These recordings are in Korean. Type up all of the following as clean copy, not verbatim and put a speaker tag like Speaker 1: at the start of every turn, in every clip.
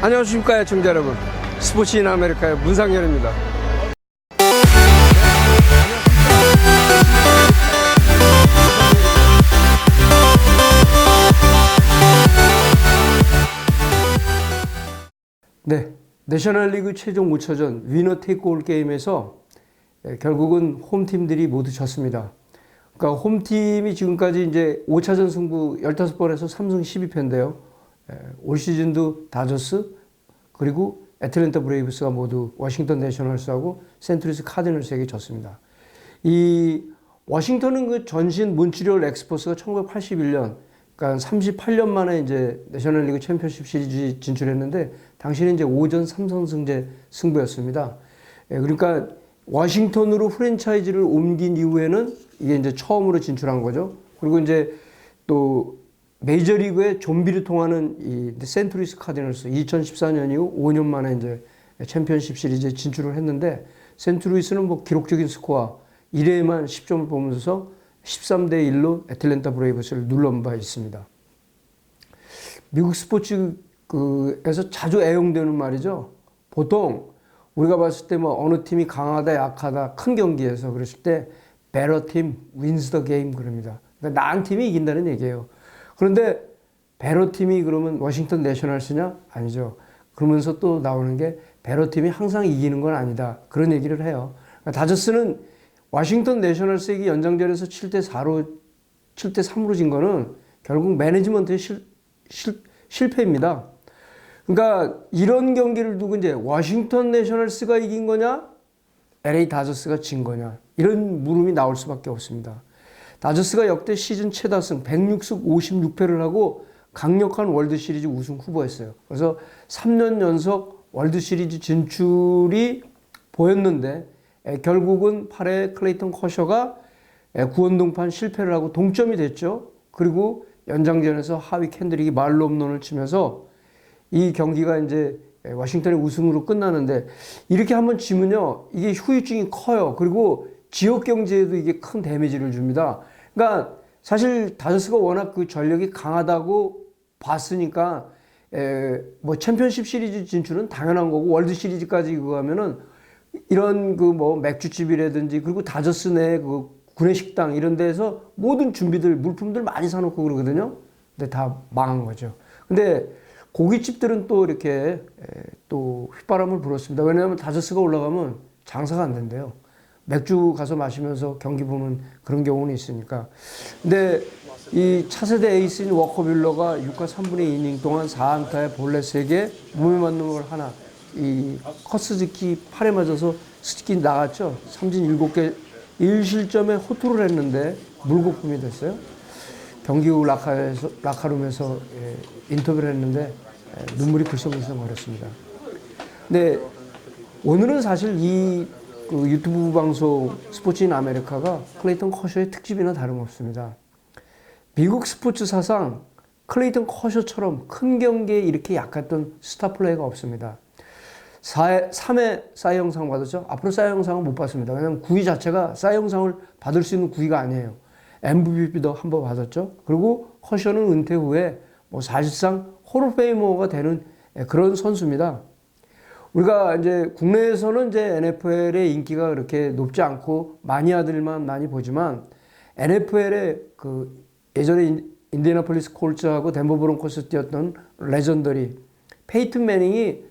Speaker 1: 안녕하십니까 시청자 여러분, 스포츠인 아메리카의 문상현입니다. 네, 내셔널리그 최종 5차전 위너 테이크올 게임에서 결국은 홈팀들이 모두 졌습니다. 그러니까 홈팀이 지금까지 이제 5차전 승부 15번에서 3승 12패인데요. 올 시즌도 다저스 그리고 애틀랜타 브레이브스가 모두 워싱턴 내셔널스하고 센트루이스 카디널스에게 졌습니다. 이 워싱턴은 그 전신 몬트리올 엑스포스가 1981년, 그러니까 38년 만에 이제 내셔널리그 챔피언십 시리즈 진출했는데 당시는 이제 5전 3선승제 승부였습니다. 그러니까 워싱턴으로 프랜차이즈를 옮긴 이후에는 이게 이제 처음으로 진출한 거죠. 그리고 이제 또 메이저리그의 좀비를 통하는 이 센트루이스 카디널스 2014년 이후 5년 만에 이제 챔피언십 시리즈에 진출을 했는데 센트루이스는 뭐 기록적인 스코어 1회에만 10점을 보면서 13대 1로 애틀랜타 브레이브스를 눌러온 바 있습니다. 미국 스포츠에서 자주 애용되는 말이죠. 보통 우리가 봤을 때 뭐 어느 팀이 강하다 약하다 큰 경기에서 그랬을 때 better team wins the game 그럽니다. 그러니까 나은 팀이 이긴다는 얘기예요. 그런데 베러 팀이 그러면 워싱턴 내셔널스냐? 아니죠. 그러면서 또 나오는 게 베러 팀이 항상 이기는 건 아니다. 그런 얘기를 해요. 그러니까 다저스는 워싱턴 내셔널스에게 연장전에서 7대 3으로 진 거는 결국 매니지먼트의 실패입니다. 그러니까 이런 경기를 두고 이제 워싱턴 내셔널스가 이긴 거냐? LA 다저스가 진 거냐? 이런 물음이 나올 수밖에 없습니다. 다저스가 역대 시즌 최다승 106승 56패를 하고 강력한 월드시리즈 우승 후보였어요. 그래서 3년 연속 월드시리즈 진출이 보였는데 결국은 8회 클레이턴 커셔가 구원등판 실패를 하고 동점이 됐죠. 그리고 연장전에서 하위 캔드릭이 말로 홈런을 치면서 이 경기가 이제 워싱턴의 우승으로 끝나는데 이렇게 한번 지면요 이게 후유증이 커요. 그리고 지역 경제에도 이게 큰 데미지를 줍니다. 그러니까 사실 다저스가 워낙 그 전력이 강하다고 봤으니까 뭐 챔피언십 시리즈 진출은 당연한 거고 월드 시리즈까지 그거 하면은 이런 그 뭐 맥주집이라든지 그리고 다저스 내 그 구내식당 이런 데에서 모든 준비들 물품들 많이 사놓고 그러거든요. 근데 다 망한 거죠. 근데 고깃집들은 또 이렇게 또 휘바람을 불었습니다. 왜냐하면 다저스가 올라가면 장사가 안 된대요. 맥주 가서 마시면서 경기 보는 그런 경우는 있으니까. 근데 이 차세대 에이스인 워커빌러가 6과 3분의 2이닝 동안 4안타에 볼넷 3개, 몸에 맞는 걸 하나, 이 커스즈키 팔에 맞아서 스즈키 나갔죠. 삼진 7개, 1실점에 호투를 했는데 물거품이 됐어요. 경기 후 라카룸에서 인터뷰를 했는데 눈물이 글썽글썽 거렸습니다. 근데 오늘은 사실 그 유튜브 방송 스포츠인 아메리카가 클레이턴 커셔의 특집이나 다름없습니다. 미국 스포츠 사상 클레이턴 커셔처럼 큰 경기에 이렇게 약했던 스타 플레이가 없습니다. 3회 사이 영상 받았죠? 앞으로 사이 영상은 못 받습니다. 왜냐하면 구위 자체가 사이 영상을 받을 수 있는 구위가 아니에요. MVP도 한 번 받았죠. 그리고 커셔는 은퇴 후에 뭐 사실상 홀오페이머가 되는 그런 선수입니다. 우리가 이제 국내에서는 이제 NFL의 인기가 그렇게 높지 않고 마니아들만 많이 보지만 NFL의 그 예전에 인디애나폴리스 콜츠하고 덴버 브론코스 뛰었던 레전더리 페이튼 매닝이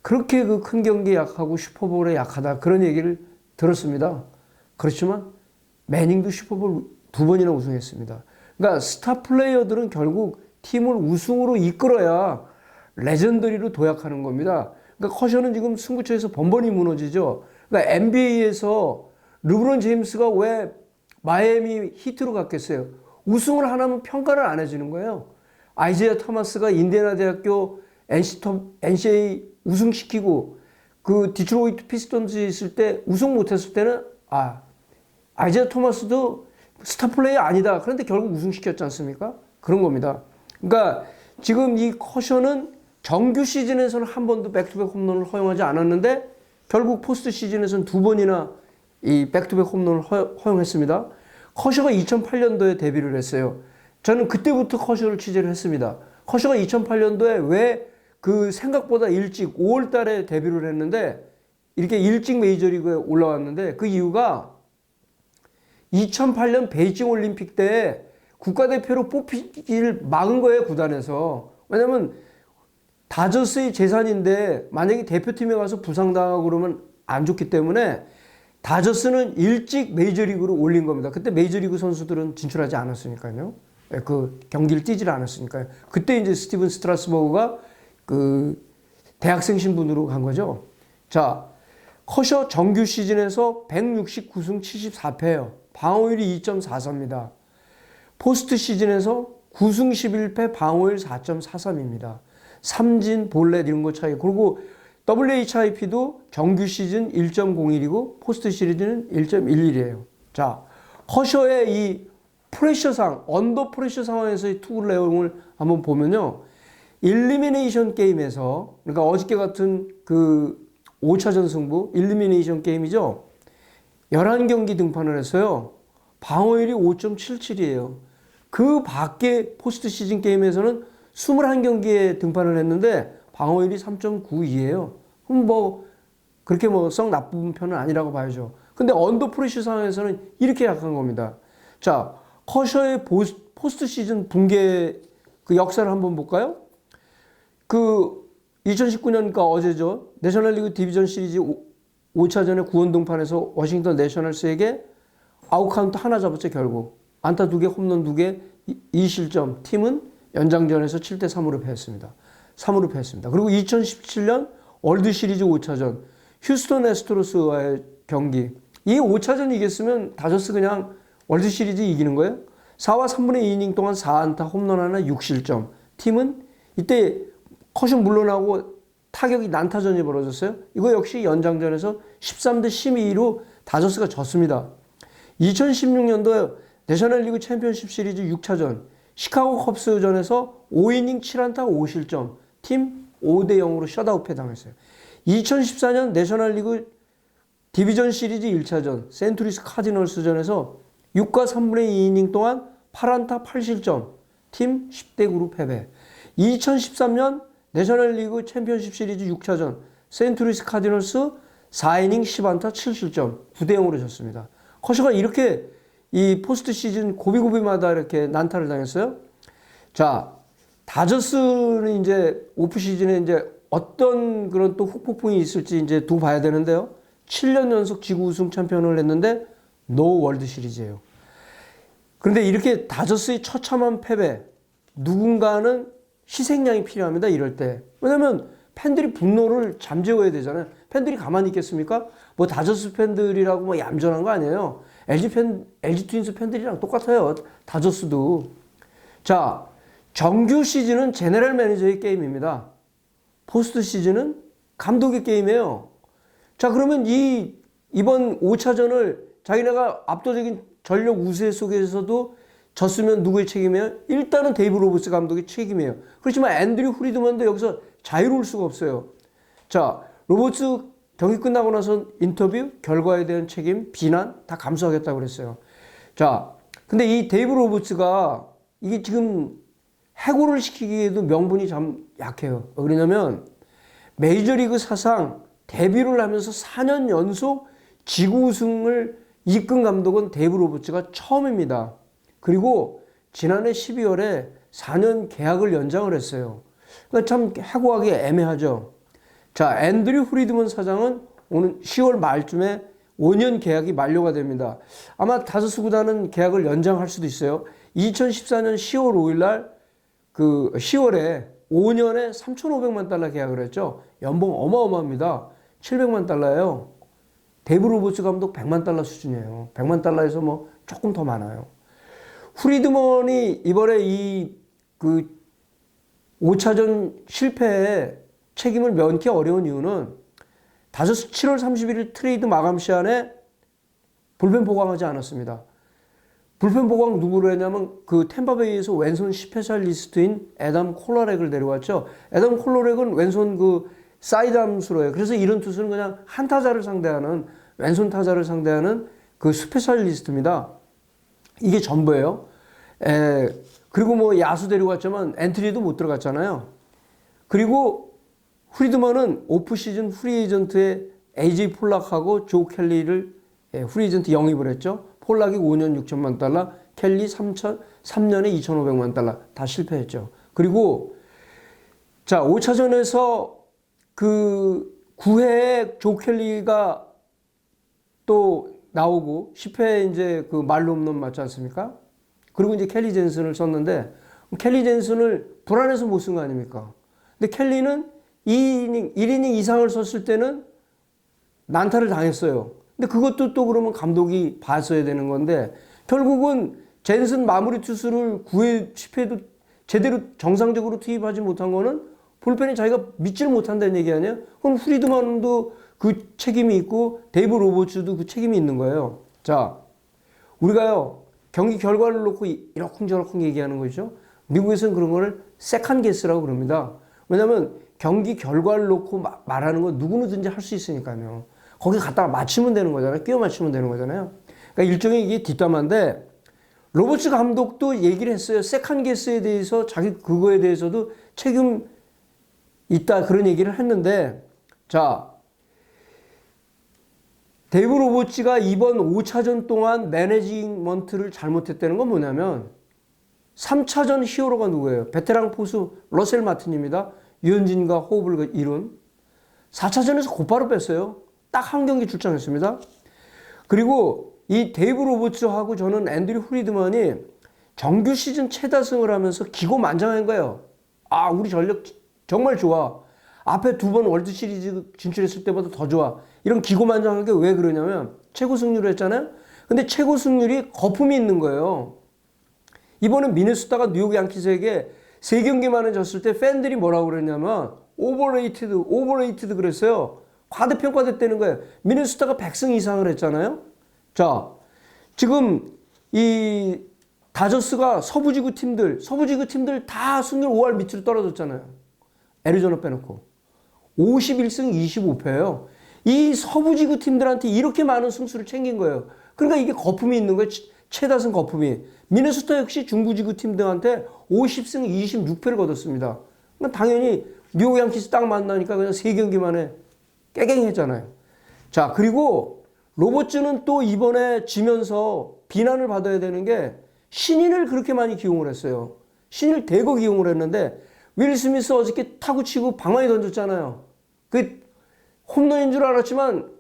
Speaker 1: 그렇게 그 큰 경기에 약하고 슈퍼볼에 약하다 그런 얘기를 들었습니다. 그렇지만 매닝도 슈퍼볼 2번이나 우승했습니다. 그러니까 스타 플레이어들은 결국 팀을 우승으로 이끌어야 레전더리로 도약하는 겁니다. 그러니까 커셔는 지금 승부처에서 번번이 무너지죠. 그러니까 NBA에서 르브론 제임스가 왜 마이애미 히트로 갔겠어요? 우승을 하나면 평가를 안 해주는 거예요. 아이제아 토마스가 인디애나 대학교 NCAA 우승시키고 그 디트로이트 피스톤즈 있을 때 우승 못했을 때는 아이제아 토마스도 스타 플레이어 아니다. 그런데 결국 우승시켰지 않습니까? 그런 겁니다. 그러니까 지금 이 커셔는 정규 시즌에서는 한 번도 백투백 홈런을 허용하지 않았는데 결국 포스트 시즌에서는 2번이나 이 백투백 홈런을 허용했습니다. 커셔가 2008년도에 데뷔를 했어요. 저는 그때부터 커셔를 취재를 했습니다. 커셔가 2008년도에 왜 그 생각보다 일찍 5월 달에 데뷔를 했는데 이렇게 일찍 메이저리그에 올라왔는데 그 이유가 2008년 베이징 올림픽 때 국가대표로 뽑히기를 막은 거예요, 구단에서. 왜냐면 다저스의 재산인데 만약에 대표팀에 가서 부상당하고 그러면 안 좋기 때문에 다저스는 일찍 메이저리그로 올린 겁니다. 그때 메이저리그 선수들은 진출하지 않았으니까요. 그 경기를 뛰질 않았으니까요. 그때 이제 스티븐 스트라스버그가 그 대학생 신분으로 간 거죠. 자, 커셔 정규 시즌에서 169승 74패예요. 방어율이 2.44입니다. 포스트 시즌에서 9승 11패 방어율 4.43입니다. 삼진, 볼넷 이런 거 차이. 그리고 WHIP도 정규 시즌 1.01이고 포스트 시즌은 1.11이에요. 자, 커셔의 이 프레셔상, 언더 프레셔 상황에서의 투구 내용을 한번 보면요. 일리미네이션 게임에서, 그러니까 어저께 같은 그 5차전 승부, 일리미네이션 게임이죠. 11경기 등판을 했어요. 방어율이 5.77이에요. 그 밖에 포스트 시즌 게임에서는 21경기에 등판을 했는데 방어율이 3.92예요. 그럼 뭐 그렇게 뭐 썩 나쁜 편은 아니라고 봐야죠. 근데 언더 프레셔 상황에서는 이렇게 약한 겁니다. 자, 커셔의 포스트 시즌 붕괴 그 역사를 한번 볼까요? 그 2019년이니까 어제죠. 내셔널리그 디비전 시리즈 5차전에 9원 등판에서 워싱턴 내셔널스에게 아웃카운트 하나 잡았죠, 결국. 안타 2개, 홈런 2개, 2실점. 팀은 연장전에서 7대3으로 패했습니다. 3으로 패했습니다. 그리고 2017년 월드 시리즈 5차전 휴스턴 애스트로스와의 경기. 이 5차전 이겼으면 다저스 그냥 월드 시리즈 이기는 거예요. 4와 3분의 2이닝 동안 4안타, 홈런 하나, 6실점. 팀은 이때 커션 물러나고 타격이 난타전이 벌어졌어요. 이거 역시 연장전에서 13대 12로 다저스가 졌습니다. 2016년도 내셔널리그 챔피언십 시리즈 6차전 시카고 컵스전에서 5이닝 7안타 5실점 팀 5대 0으로 셧아웃 패당했어요. 2014년 내셔널리그 디비전 시리즈 1차전 센트루이스 카디널스전에서 6과 3분의 2이닝 동안 8안타 8실점 팀 10대 9로 패배. 2013년 내셔널리그 챔피언십 시리즈 6차전 센트루이스 카디널스 4이닝 10안타 7실점 9대 0으로 졌습니다. 커셔가 이렇게 이 포스트 시즌 고비고비마다 이렇게 난타를 당했어요. 자, 다저스는 이제 오프 시즌에 이제 어떤 그런 또 후폭풍이 있을지 이제 두고 봐야 되는데요. 7년 연속 지구 우승 챔피언을 했는데 노 월드 시리즈예요. 그런데 이렇게 다저스의 처참한 패배, 누군가는 희생양이 필요합니다. 이럴 때. 왜냐면 팬들이 분노를 잠재워야 되잖아요. 팬들이 가만히 있겠습니까? 뭐 다저스 팬들이라고 뭐 얌전한 거 아니에요. LG 트윈스 팬들이랑 똑같아요. 다저스도. 자, 정규 시즌은 제너럴 매니저의 게임입니다. 포스트 시즌은 감독의 게임이에요. 자, 그러면 이번 5차전을 자기네가 압도적인 전력 우세 속에서도 졌으면 누구의 책임이에요? 일단은 데이브 로버츠 감독의 책임이에요. 그렇지만 앤드류 프리드먼도 여기서 자유로울 수가 없어요. 자, 로버츠 경기 끝나고 나서 인터뷰, 결과에 대한 책임, 비난 다 감수하겠다고 그랬어요. 자, 근데 이 데이브 로버츠가 이게 지금 해고를 시키기에도 명분이 참 약해요. 그러냐면 메이저리그 사상 데뷔를 하면서 4년 연속 지구 우승을 이끈 감독은 데이브 로버츠가 처음입니다. 그리고 지난해 12월에 4년 계약을 연장을 했어요. 그러니까 참 해고하기 애매하죠. 자, 앤드류 프리드먼 사장은 오늘 10월 말쯤에 5년 계약이 만료가 됩니다. 아마 다저스 구단은 계약을 연장할 수도 있어요. 2014년 10월 5일 날 그 10월에 5년에 3,500만 달러 계약을 했죠. 연봉 어마어마합니다. 700만 달러예요. 데이브 로버츠 감독 100만 달러 수준이에요. 100만 달러에서 뭐 조금 더 많아요. 프리드먼이 이번에 그 5차전 실패에 책임을 면키 어려운 이유는 다저스 7월 31일 트레이드 마감 시한에 불펜 보강하지 않았습니다. 불펜 보강 누구로 했냐면 그 템파베이에서 왼손 스페셜리스트인 애덤 콜러렉을 데려왔죠. 애덤 콜러렉은 왼손 그 사이드암수로 해요. 그래서 이런 투수는 그냥 한 타자를 상대하는 왼손 타자를 상대하는 그 스페셜리스트입니다. 이게 전부예요. 그리고 뭐 야수 데려왔지만 엔트리도 못 들어갔잖아요. 그리고 프리드먼은 오프 시즌 프리 에이전트에 AJ 폴락하고 조 켈리를 프리 에이전트 영입을 했죠. 폴락이 5년 6천만 달러, 켈리 3년에 2,500만 달러 다 실패했죠. 그리고 자 5차전에서 그 9회에 조 켈리가 또 나오고 10회에 이제 그 말로 홈런 맞지 않습니까? 그리고 이제 켈리 젠슨을 썼는데 켈리 젠슨을 불안해서 못 쓴 거 아닙니까? 근데 켈리는 1이닝 이상을 썼을 때는 난타를 당했어요. 근데 그것도 또 그러면 감독이 봤어야 되는 건데 결국은 젠슨 마무리 투수를 9회, 10회도 제대로 정상적으로 투입하지 못한 거는 불펜이 자기가 믿지를 못한다는 얘기 아니에요? 그럼 프리드먼도 그 책임이 있고 데이브 로버츠도 그 책임이 있는 거예요. 자, 우리가요 경기 결과를 놓고 이러쿵저러쿵 얘기하는 거죠. 미국에서는 그런 거를 세컨 게스라고 그럽니다. 왜냐하면 경기 결과를 놓고 말하는 건 누구든지 할 수 있으니까요. 거기 갖다가 맞추면 되는 거잖아요. 끼워 맞추면 되는 거잖아요. 그러니까 일종의 이게 뒷담화인데 로버츠 감독도 얘기를 했어요. 세컨 게스에 대해서 자기 그거에 대해서도 책임 있다 그런 얘기를 했는데 자 데이브 로버츠가 이번 5차전 동안 매니지먼트를 잘못했다는 건 뭐냐면 3차전 히어로가 누구예요? 베테랑 포수 러셀 마틴입니다. 유현진과 호흡을 이룬 4차전에서 곧바로 뺐어요. 딱 한 경기 출장했습니다. 그리고 이 데이브 로버츠하고 저는 앤드류 프리드먼이 정규 시즌 최다승을 하면서 기고만장한 거예요. 아 우리 전력 정말 좋아. 앞에 2번 월드 시리즈 진출했을 때보다 더 좋아. 이런 기고만장한 게 왜 그러냐면 최고 승률을 했잖아요. 근데 최고 승률이 거품이 있는 거예요. 이번에 미네소타가 뉴욕 양키스에게 3경기만에 졌을 때 팬들이 뭐라고 그랬냐면 오버레이티드 그랬어요. 과대평가됐다는 거예요. 미네소타가 100승 이상을 했잖아요. 자, 지금 이 다저스가 서부지구 팀들 다 승률 5할 밑으로 떨어졌잖아요. 애리조나 빼놓고. 51승 25패예요. 이 서부지구 팀들한테 이렇게 많은 승수를 챙긴 거예요. 그러니까 이게 거품이 있는 거예요. 최다승 거품이. 미네소타 역시 중부지구 팀들한테 50승 26패를 거뒀습니다. 그러니까 당연히 뉴욕 양키스 딱 만나니까 그냥 3경기 만에 깨갱했잖아요. 자, 그리고 로버츠는 또 이번에 지면서 비난을 받아야 되는 게 신인을 그렇게 많이 기용을 했어요. 신인을 대거 기용을 했는데 윌 스미스 어저께 타구 치고 방망이 던졌잖아요. 그 홈런인 줄 알았지만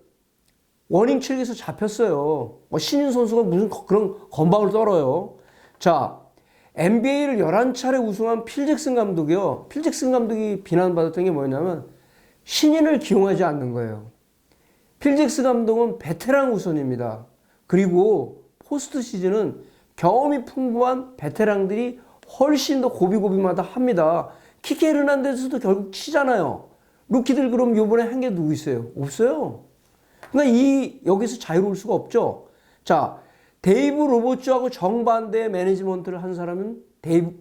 Speaker 1: 워닝 칠에서 잡혔어요. 신인 선수가 무슨 그런 건방을 떨어요. 자, NBA를 11차례 우승한 필 잭슨 감독이요. 필 잭슨 감독이 비난받았던 게 뭐냐면 신인을 기용하지 않는 거예요. 필 잭슨 감독은 베테랑 우선입니다. 그리고 포스트 시즌은 경험이 풍부한 베테랑들이 훨씬 더 고비고비마다 합니다. 키키 헤르난데스도 결국 치잖아요. 루키들 그럼 요번에 한 게 누구 있어요? 없어요. 그러니까 여기서 자유로울 수가 없죠. 자, 데이브 로버츠하고 정반대의 매니지먼트를 한 사람은 데이브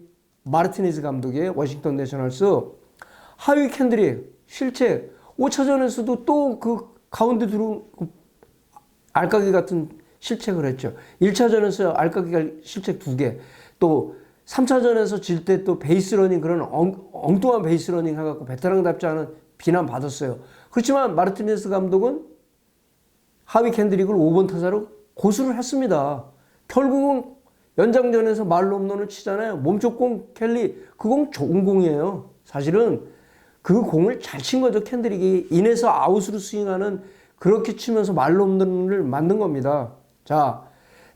Speaker 1: 마르티네즈 감독이에요. 워싱턴 내셔널스. 하위 캔드릭 실책 5차전에서도 또 그 가운데 들어온 알까기 같은 실책을 했죠. 1차전에서 알까기가 실책 2개. 또 3차전에서 질 때 또 베이스러닝 그런 엉뚱한 베이스러닝 해갖고 베테랑답지 않은 비난 받았어요. 그렇지만 마르티네스 감독은 하위 캔드릭을 5번 타자로 고수를 했습니다. 결국은 연장전에서 말로 홈런을 치잖아요. 몸쪽 공 켈리 그 공 좋은 공이에요. 사실은 그 공을 잘 친 거죠. 캔드릭이 인에서 아웃으로 스윙하는 그렇게 치면서 말로 홈런을 만든 겁니다. 자,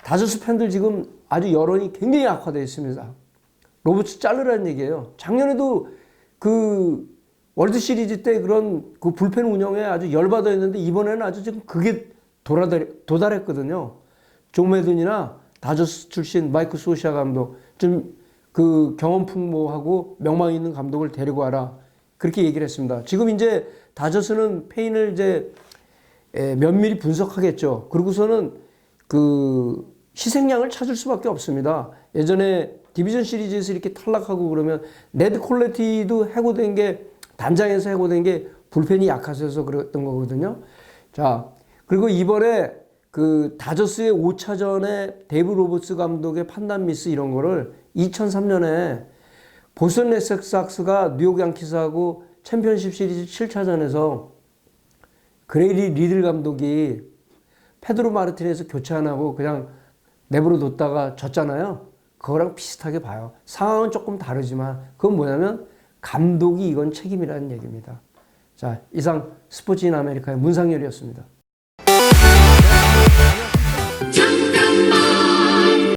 Speaker 1: 다저스 팬들 지금 아주 여론이 굉장히 악화되어 있습니다. 로버츠 자르라는 얘기예요. 작년에도 그 월드 시리즈 때 그런 그 불펜 운영에 아주 열받아 있는데 이번에는 아주 지금 그게 도달했거든요. 조 매든이나 다저스 출신 마이크 소시아 감독 좀 그 경험 풍부하고 명망 있는 감독을 데리고 와라. 그렇게 얘기를 했습니다. 지금 이제 다저스는 페인을 이제 면밀히 분석하겠죠. 그러고서는 그 희생양을 찾을 수밖에 없습니다. 예전에 디비전 시리즈에서 이렇게 탈락하고 그러면 네드 콜레티도 해고된 게 단장에서 해고된 게 불펜이 약해서 그랬던 거거든요. 자, 그리고 이번에 그 다저스의 5차전에 데이브 로버츠 감독의 판단 미스 이런 거를 2003년에 보스턴 레드삭스가 뉴욕 양키스하고 챔피언십 시리즈 7차전에서 그레이리 리들 감독이 페드로 마르티네스 교체 안 하고 그냥 내버려 뒀다가 졌잖아요. 그거랑 비슷하게 봐요. 상황은 조금 다르지만 그건 뭐냐면 감독이 이건 책임이라는 얘기입니다. 자, 이상 스포츠인 아메리카의 문상열이었습니다.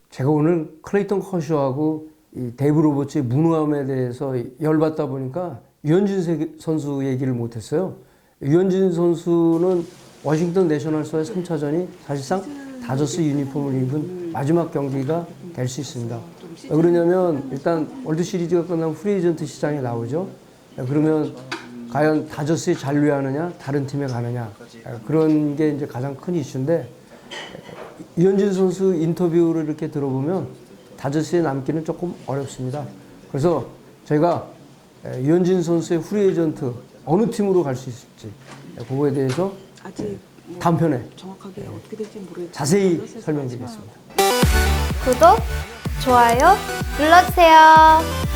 Speaker 1: 제가 오늘 클레이턴 커쇼하고 이 데이브 로버츠의 무능함에 대해서 열받다 보니까 유현진 선수 얘기를 못했어요. 유현진 선수는 워싱턴 내셔널스와의 3차전이 사실상 다저스 유니폼을 입은 마지막 경기가 될 수 있습니다. 왜 그러냐면 일단 월드 시리즈가 끝나면 프리에이전트 시장에 나오죠. 그러면 과연 다저스에 잔류하느냐 다른 팀에 가느냐 그런 게 이제 가장 큰 이슈인데 유현진 선수 인터뷰를 이렇게 들어보면 다저스에 남기는 조금 어렵습니다. 그래서 저희가 유현진 선수의 프리에이전트 어느 팀으로 갈 수 있을지 그거에 대해서
Speaker 2: 아직
Speaker 1: 다음 편에
Speaker 2: 정확하게 어떻게 될지 모르겠지만
Speaker 1: 자세히 설명드리겠습니다.
Speaker 3: 구독, 좋아요 눌러주세요.